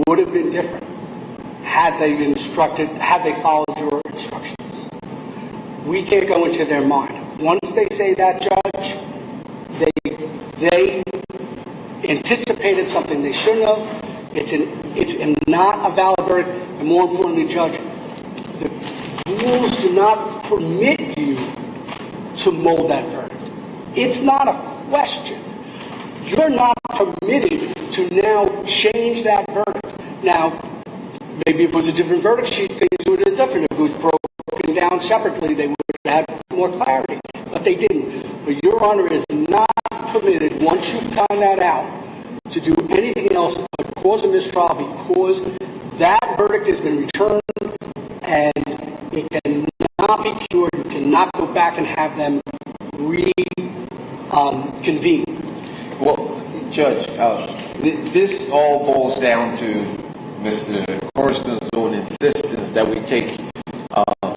would have been different had they followed your instructions. We can't go into their mind. Once they say that, Judge, they anticipated something they shouldn't have. It's not a valid verdict, and more importantly, Judge, the rules do not permit you to mold that verdict. It's not a question. You're not permitted to now change that verdict. Now, maybe if it was a different verdict sheet, things would have been different. If it was broken down separately, they would have had more clarity. But they didn't. But Your Honor is not permitted, once you found that out, to do anything else but cause a mistrial, because that verdict has been returned and it cannot be cured. You cannot go back and have them reconvene. Well, Judge, this all boils down to Mr. Corrston's own insistence that we take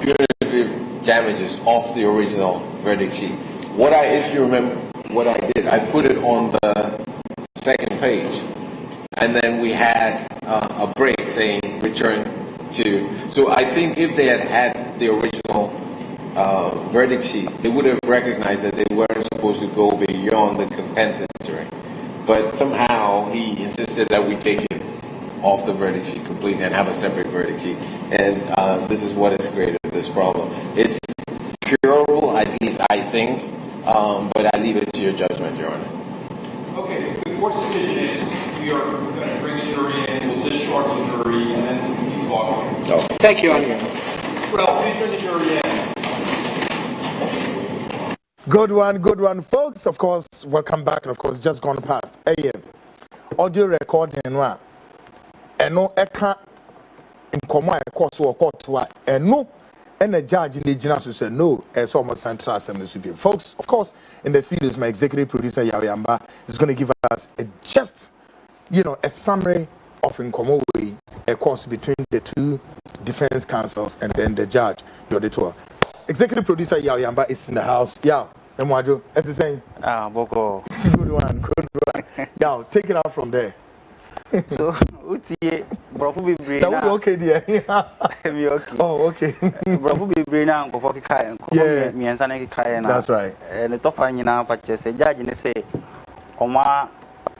punitive damages off the original verdict sheet. If you remember what I did, I put it on the second page, and then we had a break saying return to. So I think if they had the original verdict sheet, they would have recognized that they weren't supposed to go beyond the compensatory. But somehow he insisted that we take it off the verdict sheet completely and have a separate verdict sheet. And this is what has created this problem. It's curable, at least I think, but I leave it to your judgment, Your Honor. Okay, the court's decision is we are going to bring the jury in, we'll discharge the jury, and then we can keep talking. Oh. Thank you, Your Honor. Well, please bring the jury in. Good one, folks. Of course, welcome back. And of course, just gone past. Audio recording, and no, I can't in command, course, or court, and no, and the judge in the general said no, as almost central assembly. Folks, of course, in the series, my executive producer, Yawayamba, is going to give us a summary of in common way, a course between the two defense counsels and then the judge, the auditor. Executive producer Yawayamba is in the house. And Mwaju, as the saying. Boko. Good one. Yaw, take it out from there. So, Uti, Brofu be brain. That will be okay, dear. Okay. Oh, okay. Brofu be brain and go for Kai. Yeah, me and Sanaki Kai. That's right. And the top fine now, purchase a judge and say, Oma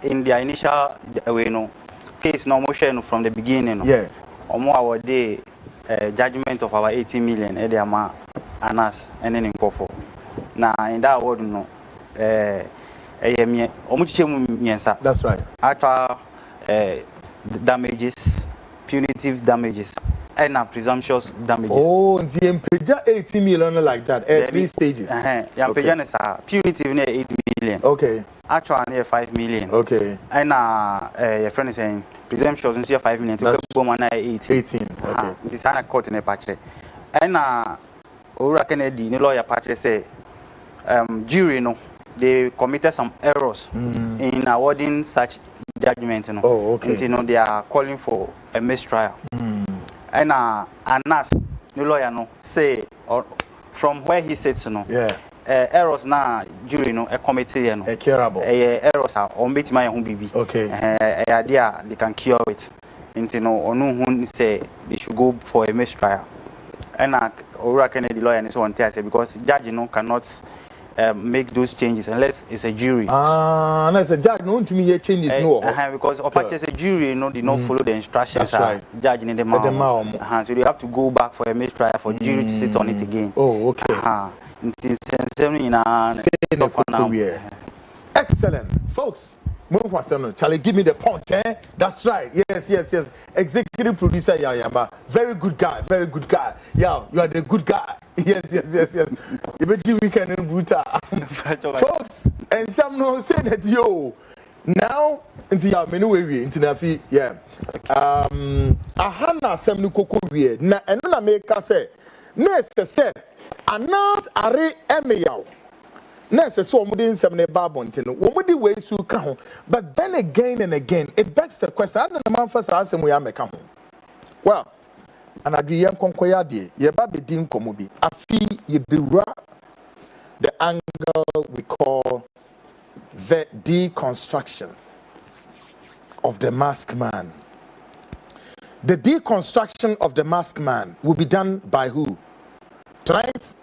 in the initial case no motion from the beginning. Yeah. Oma our day judgment of our 80 million, Ediama, Anas, and then in Kofo. Now, in that word, that's right. Actual damages, punitive damages, and presumptuous damages. Oh, the 80 million like that, 3 stages. Punitive 8 million. Okay. Actual 5 million. Okay. And your friend is saying presumptuous 5 million to go 18. Okay. This is a court in a patch. And Ora Kennedy, the lawyer patch say. Jury, they committed some errors in awarding such judgment. Oh, okay. And, they are calling for a mistrial. And Anas, the lawyer, say, or from where he sits, errors now, jury, a committee, a curable. Errors are on bit my own baby. Okay. Idea they can cure it. And, or no one say they should go for a mistrial. And Ora Kennedy, lawyer, and so on, because judge, cannot. Make those changes unless it's a jury. Unless a judge no to me changes no. Because as a jury, did not follow the instructions. That's right. Judge in the mouth. So they have to go back for a mistrial for jury to sit on it again. Oh, okay. Excellent, folks. Charlie, give me the punch, eh? That's right. Yes. Executive producer Yawayamba. Very good guy. Yeah, you are the good guy. Yes. You bet you weekend in brutal. Folks, and some no say that yo. Now, into your menu way, into the yeah. Ahana semnu koko we. Na enuna make say. Next say. Announce Aremeyaw. Nurse so mudin semne babontin womudi we su ka ho, but then again and again it begs the question I don't man first asem we ameka ho. Well, anadwi yem konkoya de ye ba be din komo bi afi ye bewura the angle we call the deconstruction of the masked man. The deconstruction of the masked man will be done by who? Tonight,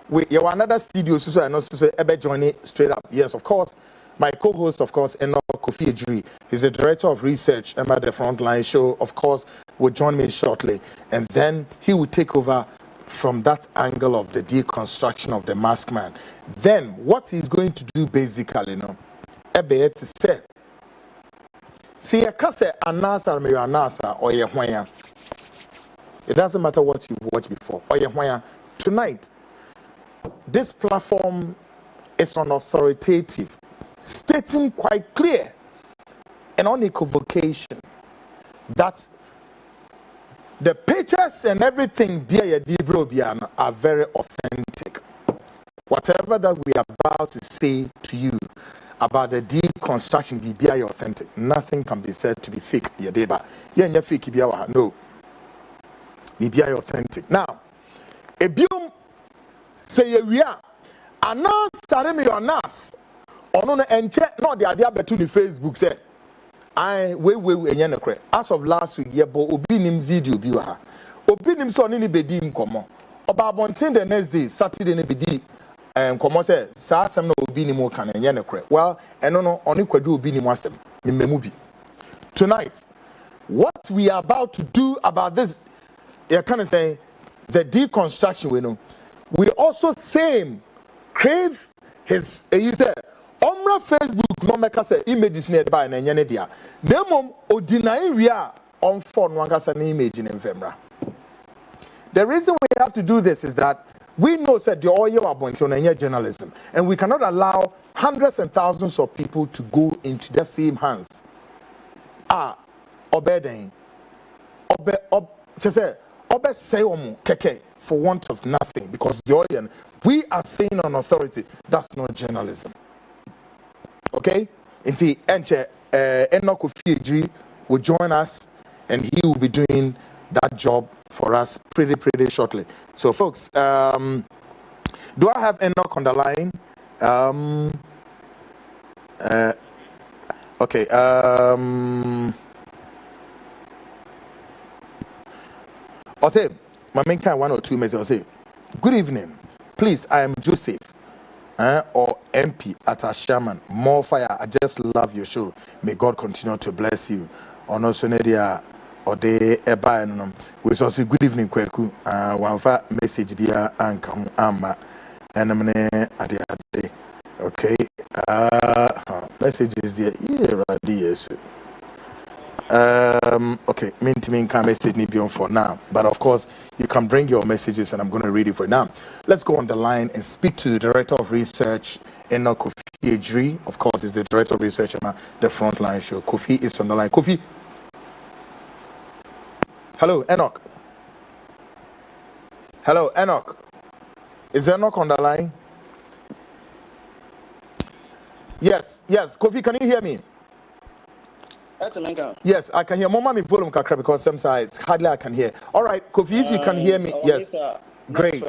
we have another studio, so I know so Ebe joining straight up. Yes, of course. My co-host, of course, Enoch Kofi Ejiri, is the director of research at the Frontline Show. Of course, will join me shortly, and then he will take over from that angle of the deconstruction of the masked man. Then, what he's going to do basically, Ebe to say, see a case anasa me anasa or ye. It doesn't matter what you've watched before or ye. Tonight, this platform is unauthoritative, stating quite clear and unequivocation that the pictures and everything are very authentic. Whatever that we are about to say to you about the deconstruction be authentic. Nothing can be said to be fake. Fake no. Be authentic. Now, a biom say we are Anas Aremeyaw Anas ono no enche no de ade abetu ni Facebook say I we enye no kre as of last week yebo obi nim video bi wa ha obi nim so ni bedi nkomo oba abonten the next day Saturday ni bedi nkomo say sa asem na obi nim o kan enye no kre well eno no oni kwadu obi nim asem mmemu bi. Tonight, what we are about to do about this, you kind of say the deconstruction we know, we also same crave his he said Omra Facebook no make us images near by na nyane dia. Nemom odinai we are on phone wangasa na image in femra. The reason we have to do this is that we know that the oil are going to journalism, and we cannot allow hundreds and thousands of people to go into the same hands. Obeding, say keke for want of nothing, because the oil we are saying on authority, that's not journalism. Okay? Until Enoch Kofi Ejiri will join us, and he will be doing that job for us pretty shortly. So, folks, do I have Enoch on the line? Okay. I'll say, my main kind 1 or 2 messages. I'll say, good evening. Please, I am Joseph. Or MP at Ashaman. More fire. I just love your show. May God continue to bless you. On also Nadia or the Eba. We also good evening, Kwaku. One fa message bia anka ama. And I'm at the day. Okay. Messages there. Yeah, right there. Okay, mean can message me beyond for now, but of course you can bring your messages and I'm going to read it for now. Let's go on the line and speak to the director of research, Enoch Kofi Ejiri. Of course, is the director of research on the Frontline Show. Kofi is on the line. Kofi, hello, Enoch. Hello, Enoch. Is Enoch on the line? Yes. Kofi, can you hear me? Yes, I can hear. Mama, me volume kakra because sometimes hardly I can hear. All right, Kofi, if you can hear me, yes. Great.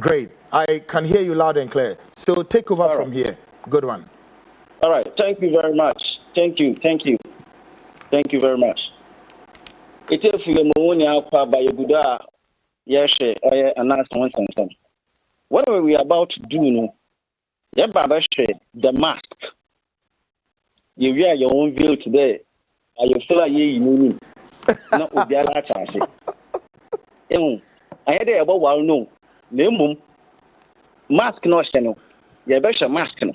Great. I can hear you loud and clear. So take over from here. Good one. All right. Thank you very much. Thank you very much. It is for the by Buddha. Yes, announcement. What are we about to do? The mask. You wear your own view today. I feel like you not with the other chance. I had about well no. No mask no channel. You better mask no.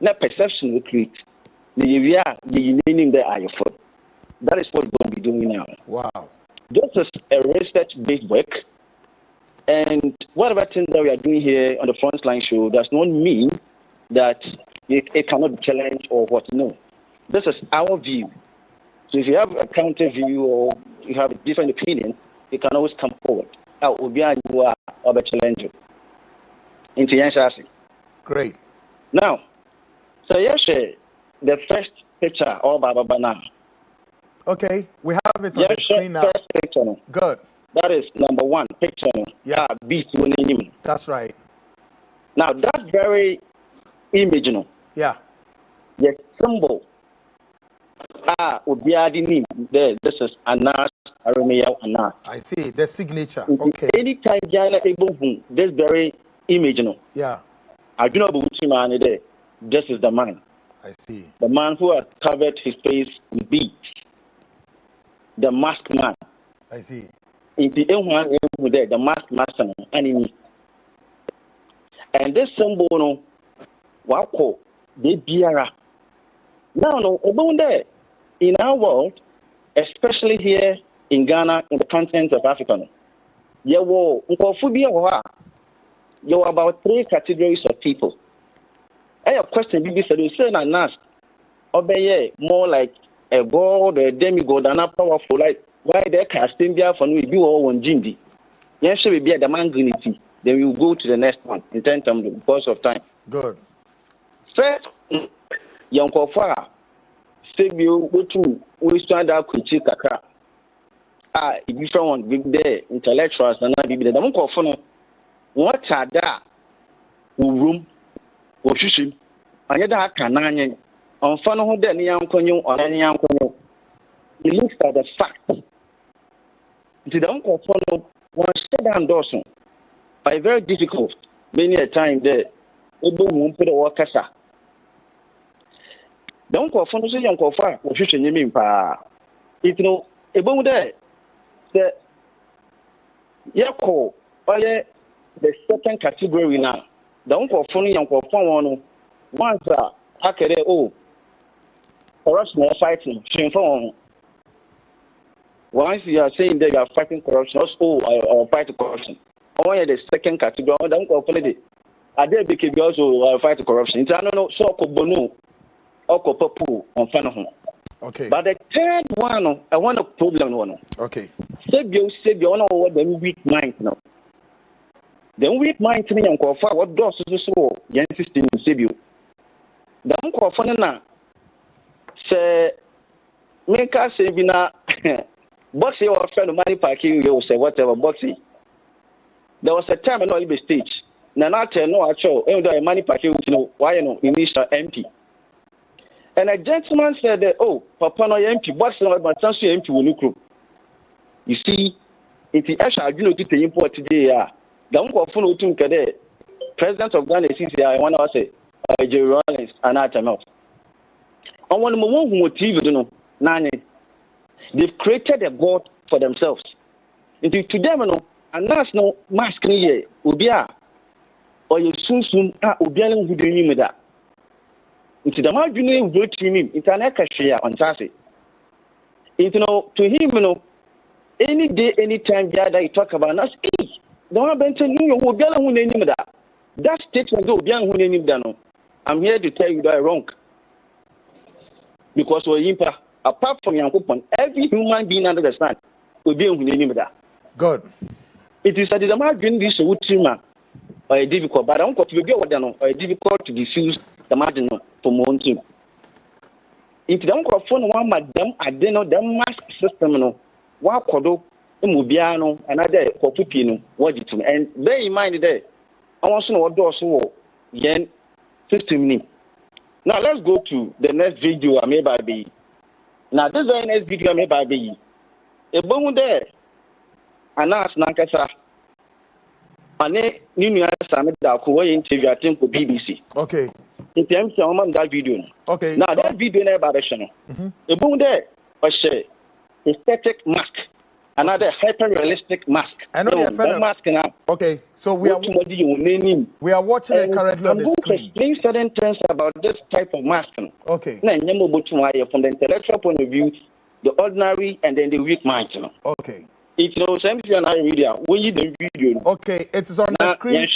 Not perception we create. You are the meaning that I for. That is what we're going to be doing now. Wow. This is a research-based work, and whatever things that we are doing here on the Frontline Show does not mean that it cannot be challenged or what. No. This is our view. So if you have a counter view or you have a different opinion, you can always come forward. Great. Now, so yes, the first picture all Baba now. Okay, we have it on the screen now. First picture. Good. That is number 1 picture. Yeah. Beast. That's right. Now that's very image. Yeah. The symbol Obiadi name there. This is Anas Aremeyaw Anas. I see the signature. Okay. Okay. Anytime Jana able who this very image, you know. Yeah. I do not believe man there. This is the man. I see. The man who has covered his face with beads. The masked man. I see. In the one there, the masked master enemy. And this symbol, no, wako the biara. Now, no, about there in our world, especially here in Ghana, in the continent of Africa, there were about 3 categories of people. I have a question, Bibi said, you say and ask, obey more like a god or a demigod and a powerful, like why they casting there for we do all one jindi. Yes, we be at the manganity. Then we will go to the next one in terms of the course of time. Good. First, young Kofa, say you go to we stand out with Chikaka. If you found big there, intellectuals and not be the Monkofono. What are that? Room, or shishim, and yet I can on fun who then young conyo or any young conyo. He looks at the fact. The uncle follow one step down Dawson. By very difficult, many a time there, Obo won't put a worker. The uncle follow say uncle far, or shishim you mean pa. It no, a bone there. The Yako, the second category now. The uncle funny uncle phone once I can corruption or fighting, shameful. Once you are saying that you are fighting corruption, or fight corruption. Only the second category, the uncle funny. I did because also fight corruption. It's no so bono or copapu on fan. Okay. But the third one, I want a problem one. Okay. Save you know what the weak mind now. The weak mind to me and call for what does so the system save you. The uncle for now say make us say bina boxy or friend of money parking you say whatever boxy. There was a time I know you stage. Now not no actual money parking you know why you know initial MP. And a gentleman said that, oh, Papa no MP, but but chance MP will look. You see, it's the actual you know to import today. The uncle of Funo Tunkade, President of Ghana, I want to say, Jerry Rollins and Aremeyaw. On one more motive, you know, Nani, they've created a god for themselves. Into to them, no, and that's no mask here, Ubia, or you soon Ubian who do with that. Into the margin vote to him, it's an share on Saturday. Into no to him, you know, any day, any time that you talk about us, the one been telling you who Bian who name that. That statement go Bian who name that. I'm here to tell you that wrong. Because we're apart from your coupon, every human being under the sun will be who name that. Good. It is that the margin this would seem difficult, but I don't want to be or difficult to diffuse the margin for months. If don't go phone one madam, I don't know the mask system, no, what codo, Mubiano, another Copupino, what it and bear in mind there. I want to know what doors so yen 15 minutes. Now let's go to the next video I made by B. Now this very next video I made by B. A bone there, and ask Nankasa. And then New Summit that interview I think for BBC. Okay. In terms of that video. Okay. Now that video never additional. A boom there was a aesthetic mask. Another hyper realistic mask. I know that mask now. Okay. So we are watching it currently on the screen. Explain certain things about this type of mask. Okay. Now from the intellectual point of view, the ordinary and then the weak mind. Okay. It's no same if you're not media. When you the video. Okay, it is on the screen.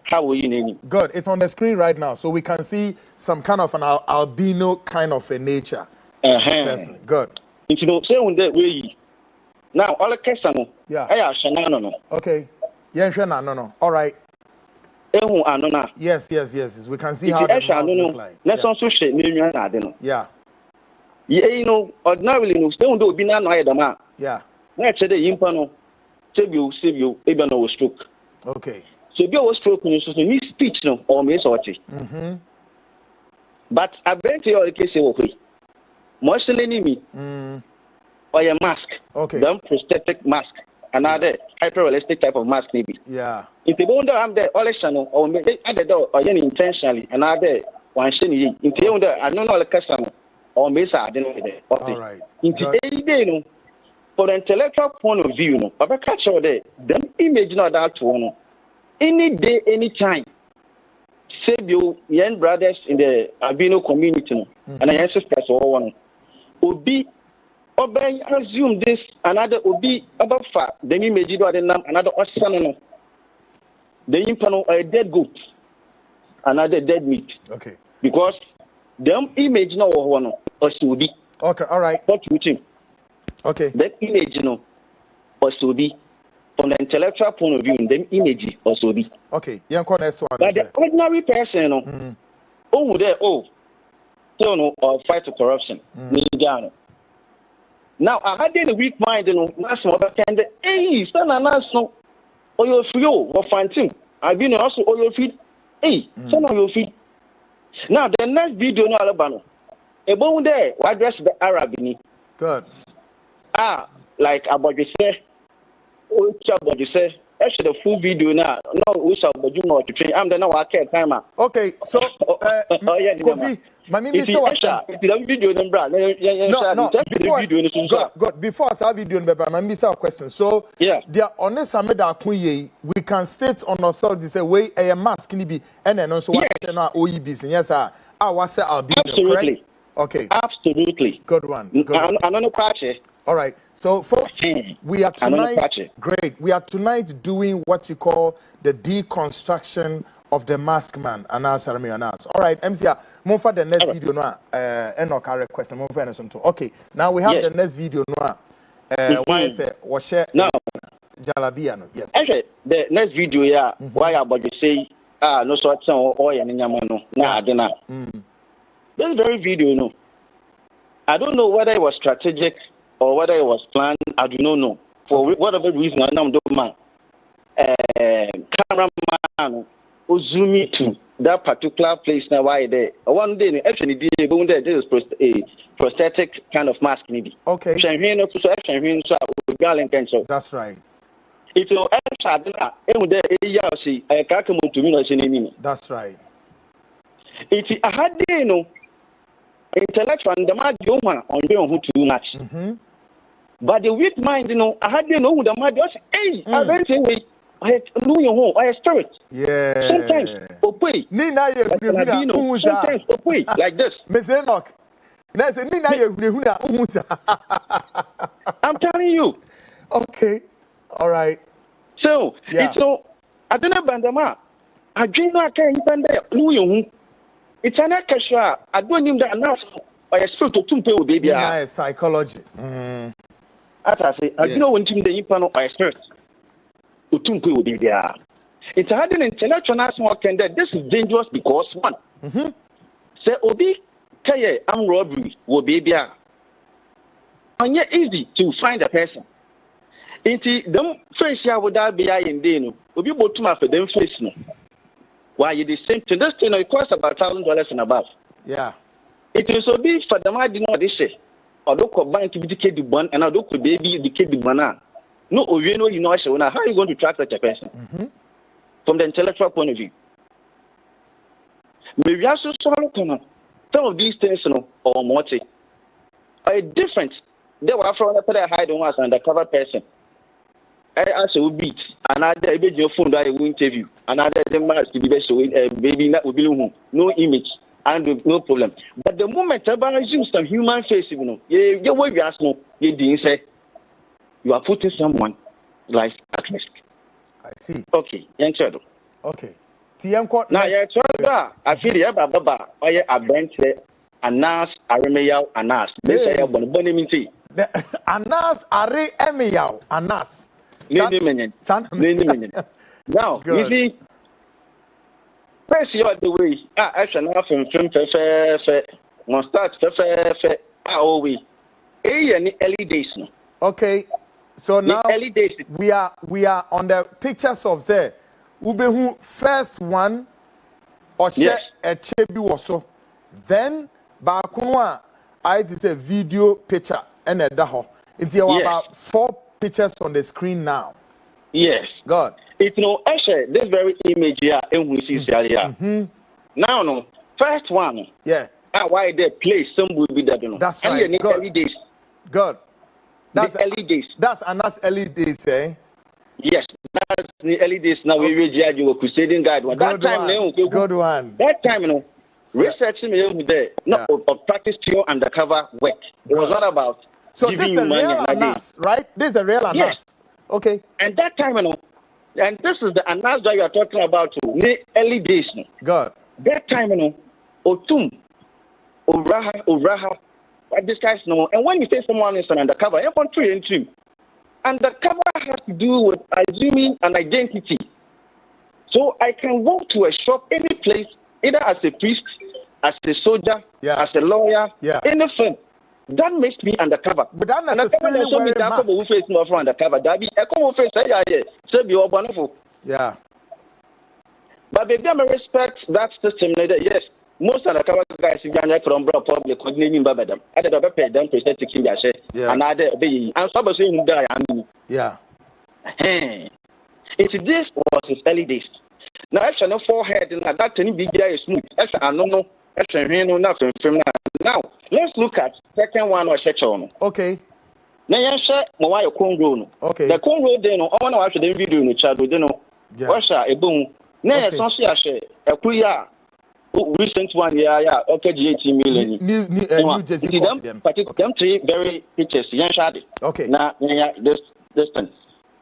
How will you name it? Good. It's on the screen right now, so we can see some kind of an albino kind of a nature. Person. Good. It's no say on that way. Now all the question. Yeah. No. Okay. Yeah, no. All right. Yes. We can see how the mouth look like. Let's also share name. Yeah. Yeah, you know, ordinarily no stay on the bina no ayedama. Yeah. Let's say the impano save you, even no stroke. Okay. So be a stroke when you need speech no or me sorty. But I bet you all case okay. Motion enemy. Or a mask. Okay. Then prosthetic mask. Another hyper realistic type of mask maybe. Yeah. If you don't have the all channel or maybe other door or intentionally another one shiny. If you don't I don't know the customer or miss I don't know. All right. If you for the intellectual point of view, no, but catch all day, then image not that one. Any day, any time. Save you young brothers in the albino community, no, and I sisters all one. Obi Obey assume this another Obi about far, then image do another ocean. The impano a dead goat, another dead meat. Okay. Because them image no one or be. Okay, all right. What you think? Okay. That image also be from the intellectual point of view, them image also be. Okay, yeah, next one. But the ordinary person, or fight to corruption. Now, I had a weak mind, national kind hey, son and national, or your free, or find him. I've been also all your feet. Hey, son of your feet. Now, the next video, no Alabama. A bone there, what dress the Arab in it. Good. Like about you say, about you say, actually the full video now. No, we shall but you know to train. I'm the now I can't time. Okay, so Kofi, if the video before I start video a question. So yeah, they are honest we can state on authority say way a mask can be and then also what OEBs. Yes, sir. Was absolutely. Correct? Okay. Absolutely. Good one. All right. So, folks, we are tonight. Great. We are tonight doing what you call the deconstruction of the mask man. Anas Aremeyaw Anas. All right, MCA. Move for the next video now. Request. Okay. Now we have the next video now. Why is it? What share? Now, Jalabiano. Yes. Okay. The next video, yeah. Why about you say? No sort of oil and yamano. Nah, I don't know. This very video, no. I don't know whether it was strategic or whether it was planned. I do not know. For whatever reason, I don't know. Cameraman who zoom into that particular place now. Why there? One day, actually, this is a prosthetic kind of mask, maybe. Okay. That's right. It's That's right. It's a hard day, no. Intellectual and the mad woman on doing too much. But the weak mind, I had to know the mad just hey, I don't say wait. I know your home, I spirit. Yeah. Sometimes okay. Sometimes okay, like this. I'm telling you. Okay. All right. So it's so I don't know Bandama. I dream I can't even know your home. It's an extra. I don't need that enough. I expect to pay baby. Yeah, psychology. As I say, I don't know when the impano I expect to pay baby. It's hard an intellectual national candidate. This is dangerous because one. Say Obi Kaye am robbery will baby. And yet easy to find a person. Into them face ya would be in Dano. Obi bottom for them face no. Why you the same thing? This thing it costs about $1,000 and above. Yeah. It is so big for the man did not this say. Or look of bank to dedicate the one and I look baby dedicate the banana. No, you know how are you going to track such a person? From the intellectual point of view. Maybe also some of these things or multi are different. They were from the hiding ones and the cover person. I also beat another your phone that I will interview. Another must be baby that will be no image and no problem. But the moment I use some human face, you way you ask no, you didn't say you are putting someone life at risk. I see. Okay, answer. Okay. Now I feel the Baba or a bench Anas Aremeyaw Anas. This is bonimity. Anas Aremeyaw Anas. Now, you see, press your the way. Actually, from film, start we. Early days. Okay, so now early days. we are on the pictures of there. Ubehu first one, or a chebi also. Then Bakunwa I did a video picture and a daho. It's about 4 pictures on the screen now. Yes. God. It's actually this very image here in which is here. Now, no, first one. Yeah. Why they play some will be that, That's right. God. Early days. God. That's the early days. That's early days, eh? Yes, that's the early days. Now we judge you crusading guide one. That time, good one. That time, researching me there, not of practice pure undercover work. It was not about giving you money. Anas, right? This is the real Anas. Yes. Okay. And that time, and this is the Anas that you are talking about. The early days. God. That time, Otum, Uraha, this guy's no. And when you say someone is an undercover, you want to entry. Undercover has to do with assuming an identity. So I can walk to a shop, any place, either as a priest, as a soldier, as a lawyer, anything. That makes me undercover. But that necessarily wearing mask. Undercover. Yeah. But baby, I respect that system. Yes, most undercover guys from public coordinating Babadam. I did not pay them to set to kill their share. And I did be. I'm supposed to die. Yeah. It's this was his early days. Now, actually, no forehead and that any big guy is smooth. Actually, I don't know. Actually, nothing from now. Let's look at second one or section. Okay. Now, you share my Congo. Okay. The Congo, they know. I want to watch the video in the chat. They know. Russia, a boom. Now, it's not a queer. Recent one, okay, 18 million. New Jersey. Them 3 very pictures. Okay. Now, this thing.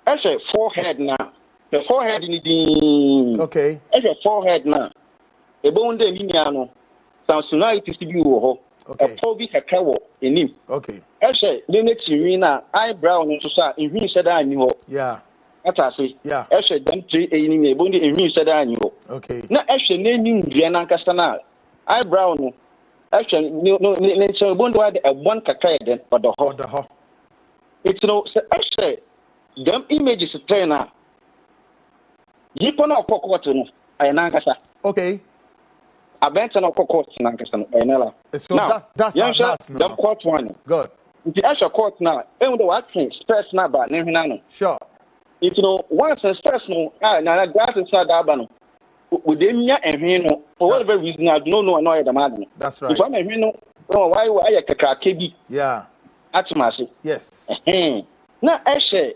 Actually, forehead now. The forehead in the. Okay. Actually, forehead now. A bone de Miniano. Some sonority to you. Okay. A probably a cow in him. Okay. Actually, the next arena, eyebrow into sa in him said I knew. Yeah. That's I say. Yeah. Actually, them 3 in a bone in him said I knew. Okay. Now, actually, naming Vienna Castana. Eyebrow no. Actually, no, nature won't do a one kakay then, but the hot. It's no, actually, them images of trainer. You put out cocoa, I nankasa. Okay. A bench and a cocoa, nankasa, Nella. So that's the court one. Good. If you ask your court now, and the watching, stress not bad, Nehunano. Sure. If you know, once and stress no, now grass inside Dabano. With them, and Hino, for whatever reason, I don't know annoy the madman. That's right. If I'm a Hino, why I a KB? Yeah. Atmasi. Yes. Now, Ashe,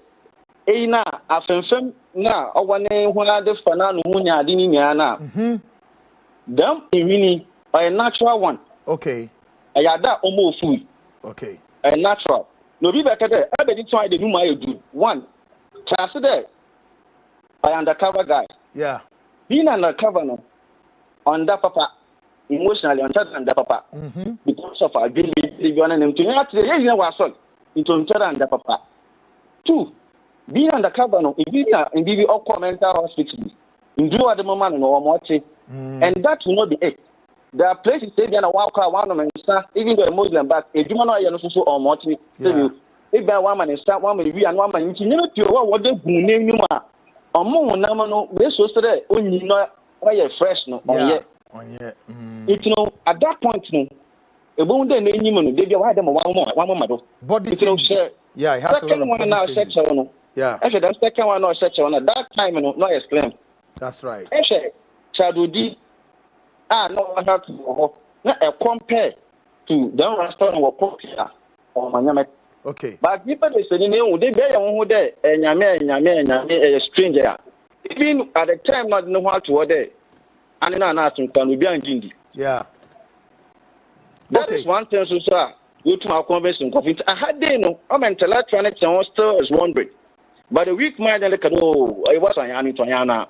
na afemfem na owane hona de fana no munya ade ni nya na dam imini a natural one. Okay. Ayada omo food. Okay. A natural. No be better there. I be try the do my do. One. Class there. I undercover guy. Yeah. Being undercover no under papa emotionally on that under papa. Because of our daily you and them to not the reason was so into under papa. 2. Being undercover no in be all mental hospital. In do at the moment no more and that will not be it. There are places say they are walk one of them even though a Muslim but a human or so or more if by one man is one man we and one man you know what the name you are among no this was today only no why fresh no it's no at that point no a bone then they be why them one more body changes. Yeah, it has a lot of body now changes. Yeah. Actually, that second one or section at that time no exclaim. That's right. Actually, Chadudi no I have to compare to the restaurant or popular or Manyamet. Okay. But people they say they be on there nyame a stranger. Even at the time not know how to order. And now asking can be anjindi. Yeah. That is one thing so sir. Go to our convention. I had they know I'm electronics and still is wondering. But the weak mind and I was on Yana.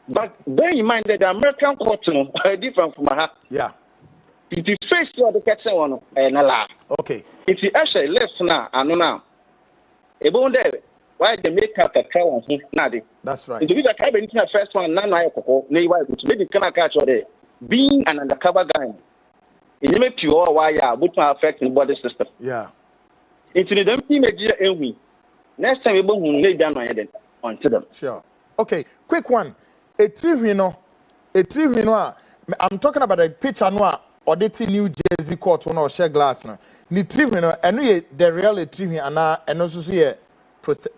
But bear in mind that the American courts are different from my. Yeah. If you face the catcher one and allow. Okay. If you actually left now, I know now. A bone there, why they make up a crown? That's right. If you have been the first one, none I call, maybe can I catch there. Being an undercover guy, it may pure why but my affecting body system. Yeah. It's in the image and we. Next time we won't lay down my head onto them. Sure. Okay, quick one. A tree, I'm talking about a picture noir audit New Jersey court one or share glass na. Ni treatment no eno ye the real treatment ana eno so ye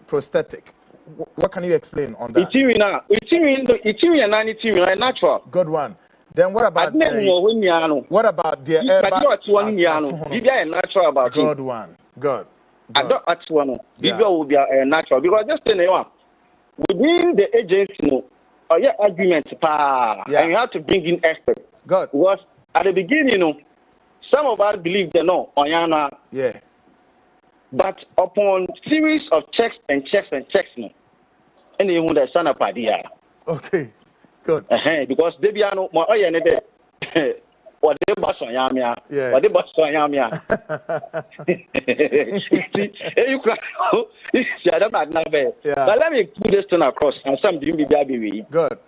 prosthetic. What can you explain on that? It's natural. Good one. Then what about the natural about good one. Good. I don't ask one. Video will be natural because just within the agency, argument, and you have to bring in experts. Good. Because at the beginning, some of us believe they know Oyana. Yeah. But upon series of checks, and and you would stand up idea. Okay. Good. Because they be no more Oyana. What they boss on Yamia. Yeah. What they boss on Yamia. You but let me put this thing across and some do be good.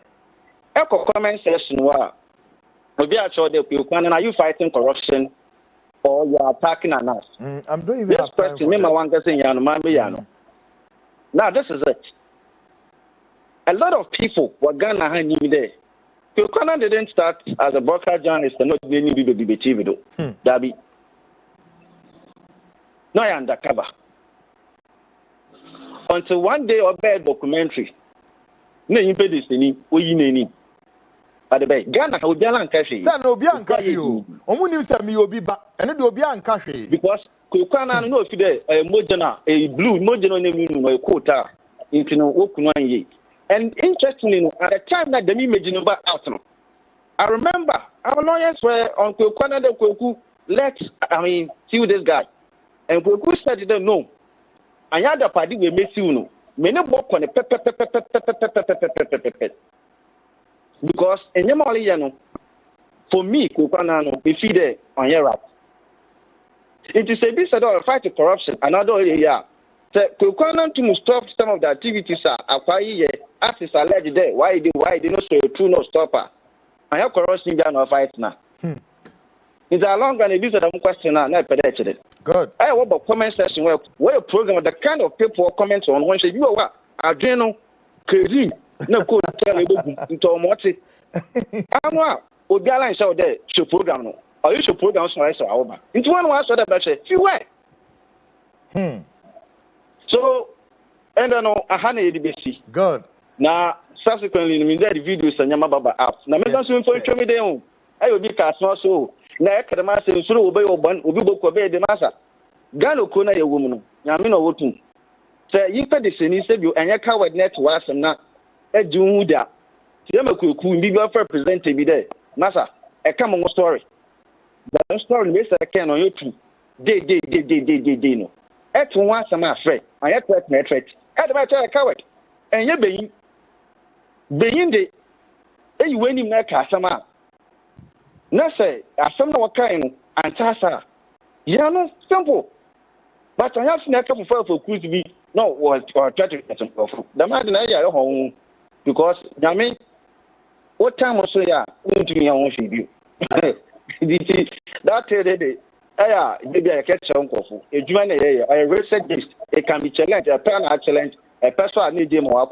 Echo comment section wa. Obi a show the people are you fighting corruption or you are attacking an us? I'm doing this question. Me one person yano man be yano. Now this is it. A lot of people were Ghana hand you there. Kwaku didn't start as a broadcast journalist and not any video. Dabi. No, I undercover. Until one day or bad documentary. No, you pay this any, or you need. At the bay, Ghana, how Jalan Kashi. Sir, no, Bian Kashi. Omunim said me obiba, and it will be Kashi. Because Kwaku Annan know today a Mojana, a blue Mojano name, a quota, into no Okunan. And interestingly, at the time that the image out, I remember our lawyers were on Kwaku see this guy. And Kwaku said, no. I had a party with Messi. Many work on a because in Yamaliano, for me, Kwaku Annan, we feed it on your rap. It is a bit of fight to corruption, another area. Kwaku Annan to stop some of the activities are as is alleged there. Why they not say true no stopper? I have corruption down of fight now. It's a long and a bit of question now, not pedestrian. Good. I have a comment section where a program the kind of people comment on one say you are what Adreno crazy no could tell into Moti. I'm what Obiala show there show program no. Or you should program so I saw over. Into one was what I said, you were. So, and I know a honey DBC. Good. Now, subsequently, we did the videos and Yamababa apps. Now, me don't swim for a me down. I will be cast no so. Now, I can master through obey or bun, will be book obey the master. Gano Kona, a woman. Yamino Wotum. Say, you pay the sin, said you and your coward net to us and not a Jumuda. Yamaku, be your representative be there. Massa, a common story. The story, Mr. Ken on YouTube. They no. At once, I'm afraid. I have to threat. At the coward. And you're being the you win him like a summer. No, say, as some of kind and Tassa. No simple. But I have seen a couple for Cruise to be no was or try to get some of the man in a home because Yami, what time was so ya? To me, I won't feed you. That day. Maybe I catch uncle. A human a research list, it can be challenged, a parent challenge, a person I need him or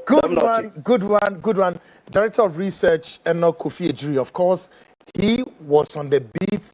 Good one. Director of Research, Enoch Kofi Ejiri. Of course, he was on the beat